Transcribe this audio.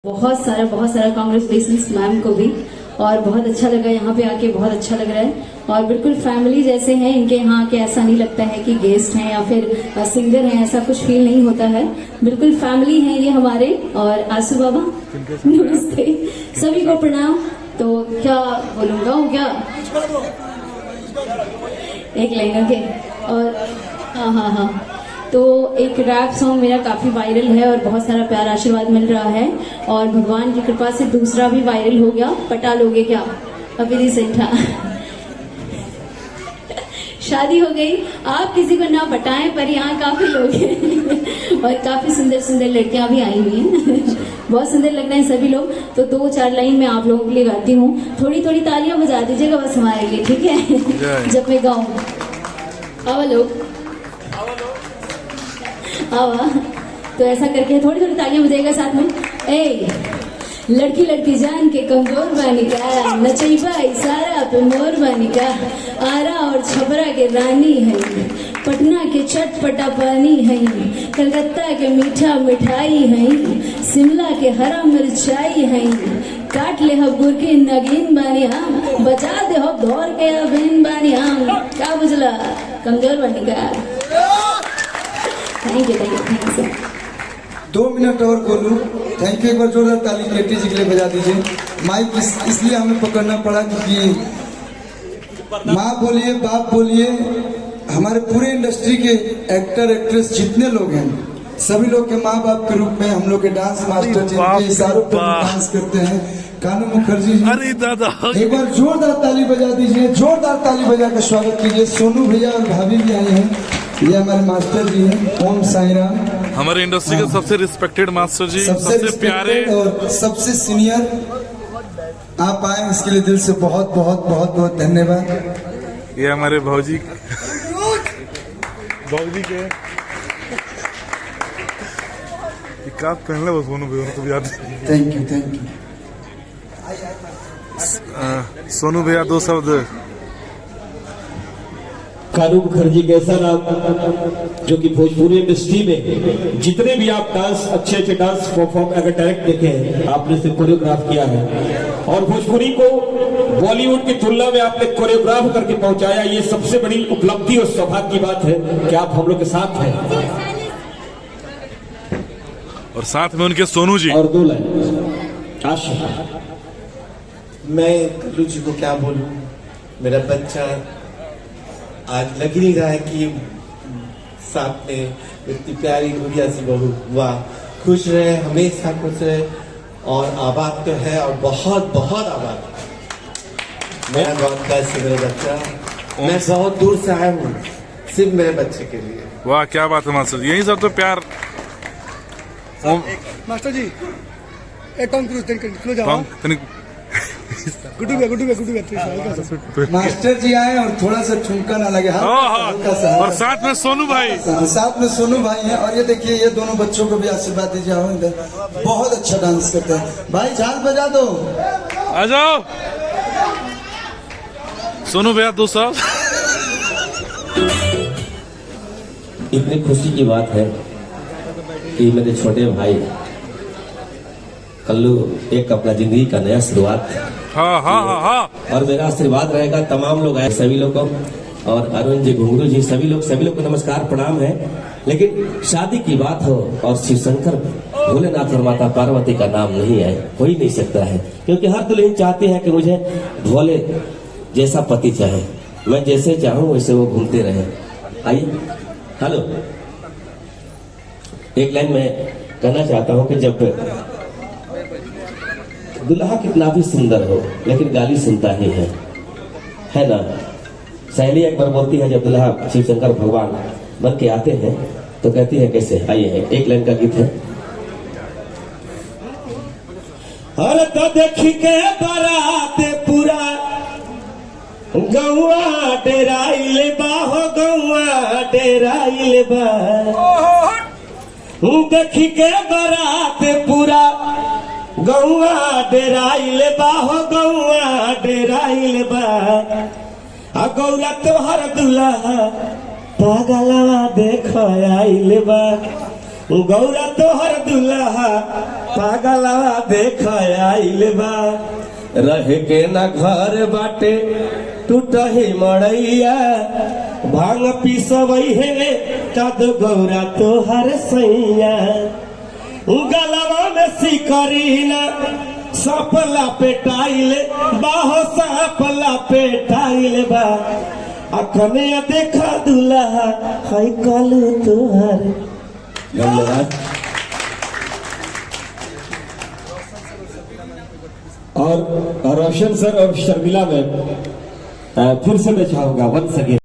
बहुत सारा congratulations ma'am को भी। और बहुत अच्छा लगा यहाँ पे आके, बहुत अच्छा लग रहा है। और बिल्कुल फैमिली जैसे हैं इनके यहाँ के, ऐसा नहीं लगता है कि गेस्ट हैं या फिर सिंगर हैं, ऐसा कुछ फील नहीं होता है। बिल्कुल फैमिली हैं ये हमारे। और आंसू बाबा नमस्ते, सभी को प्रणाम। तो क्या बोलूँगा, वो क्या एक लाइन के। और हाँ, तो एक रैप सॉन्ग मेरा काफी वायरल है और बहुत सारा प्यार आशीर्वाद मिल रहा है। और भगवान की कृपा से दूसरा भी वायरल हो गया। पटा लोगे क्या? अभी रिसेंट शादी हो गई। आप किसी को ना पटाएं, पर यहाँ काफी लोग हैं और काफी सुंदर सुंदर लड़कियां भी आई हुई हैं। बहुत सुंदर लग रहे हैं सभी लोग। तो 2-4 लाइन मैं आप लोगों के लिए गाती हूँ। थोड़ी थोड़ी तालियां बजा दीजिएगा बस हमारे लिए, ठीक है? जब मैं गाऊं आवा लोग आवा, तो ऐसा करके थोड़ी थोड़ी तालियां बजाएगा साथ में। ए लड़की लड़की जान के कमजोर बानी का, नचैबा इशारा पे मोर बानी का, आरा और छपरा के रानी है, पटना के चटपटा पानी है, कलकत्ता के मीठा मिठाई है, शिमला के हरा मिर्चाई है, काट ले हब गुर की नगीन बानी हम, बचा दे हब धौर के अबीन बानी हम। क्या बुझला? कमजोर बानी का। Thank you sir. 2 मिनट और बोलूं। Thank you. एक बार जोरदार ताली केटी जी के लिए बजा दीजिए। माइक इसलिए हमें पकड़ना पड़ा क्योंकि माँ बोलिए, बाप बोलिए, हमारे पूरे इंडस्ट्री के एक्टर एक्ट्रेस जितने लोग हैं, सभी लोग के माँ बाप के रूप में हम लोग के डांस मास्टर जिनके इशारों पर डांस करते हैं, कानू मुखर्जी जी। अरे दादा, एक बार जोरदार ताली बजा दीजिए। जोरदार ताली बजा कर स्वागत कीजिए। सोनू भैया और भाभी भी आए हैं। ये हमारे मास्टर जी हैं, ओम साई राम, हमारे इंडस्ट्री के सबसे रिस्पेक्टेड मास्टर जी, सबसे प्यारे और सबसे सीनियर। आप आए इसके लिए दिल से बहुत बहुत बहुत बहुत धन्यवाद। ये हमारे भौजी के पहले बस तो याद। Thank you. सोनू भैया 2 शब्द। कानू मुखर्जी कैसा नाम, जो कि भोजपुरी इंडस्ट्री में जितने भी आप डांस अच्छे डांस परफॉर्म अगर डायरेक्ट देखे हैं, आपने से कोरियोग्राफ किया है और भोजपुरी को बॉलीवुड की तुलना में आपने कोरियोग्राफ करके पहुंचाया। ये सबसे बड़ी उपलब्धि और सौभाग्य की बात है कि आप हम लोग के साथ हैं। और साथ में उनके सोनू जी। और 2 लाइन आशा। मैं कल्लू जी को क्या बोलूं, मेरा बच्चा आज लग ही नहीं रहा है कि साथ में इतनी प्यारी गुड़िया सी बहू हुआ। खुश रहे, हमेशा खुश रहे और आबाद तो है और बहुत बहुत आबाद। मेरा बहुत कैसे मेरा बच्चा, मैं बहुत दूर से आया हूँ सिर्फ मेरे बच्चे के लिए। वाह क्या बात है मास्टर, यही सब तो प्यार। मास्टर जी एक काम करो, गुड्डू मास्टर जी आए और थोड़ा सा ठुमका ना लगे। हल्का सा। और साथ में सोनू भाई, हैं। और ये देखिए, ये दोनों बच्चों को भी आशीर्वाद दीजिए। बहुत अच्छा डांस करते हैं भाई। झाल बजा दो, आ जाओ सोनू भैया 2 शब्द। इतनी खुशी की बात है कि मेरे छोटे भाई कल्लू एक अपना जिंदगी का नया शुरुआत। हाँ। और मेरा आशीर्वाद रहेगा तमाम लोग आए, सभी लोगों को, और अरुण जी, घुंगरू जी, सभी लोग को नमस्कार प्रणाम है। लेकिन शादी की बात हो और शिव शंकर भोलेनाथ और माता पार्वती का नाम नहीं आए, हो ही नहीं सकता है। क्योंकि हर दुल्हन चाहती है कि मुझे भोले जैसा पति चाहे, मैं जैसे चाहूं वैसे वो घूमते रहे। आइए, हेलो, एक लाइन में कहना चाहता हूं कि जब दुल्हा कितना भी सुंदर हो लेकिन गाली सुनता ही है ना। सहेली एक बार बोलती है, जब दुल्हा शिव शंकर भगवान बन के आते हैं तो कहती है कैसे, आइए एक लाइन का गीत है। अरे तो देखी के बारात पूरा गौआ डेराइल बा, हो गौआ डेराइल बा। देखी के बारात पूरा गौआ डेराइल बा, हो गौआ डेराइल बा। आ गौरा तोहर दुल्हा पागलवा देख आइल बा। गौरा तोहर दुल्हा पागला देख आइल बा रहे के ना घर बाटे टूटही मड़ैया भांग पिसवई है कद गौरा तोहर सैया गलवा में सिकरीना सपला पेटाइल बाहो सपला पेटाइल बा अखने देखा दुल्हा है कल तोहर। धन्यवाद। और रोशन सर और शर्मिला में फिर से मैं चाहूंगा वंस अगेन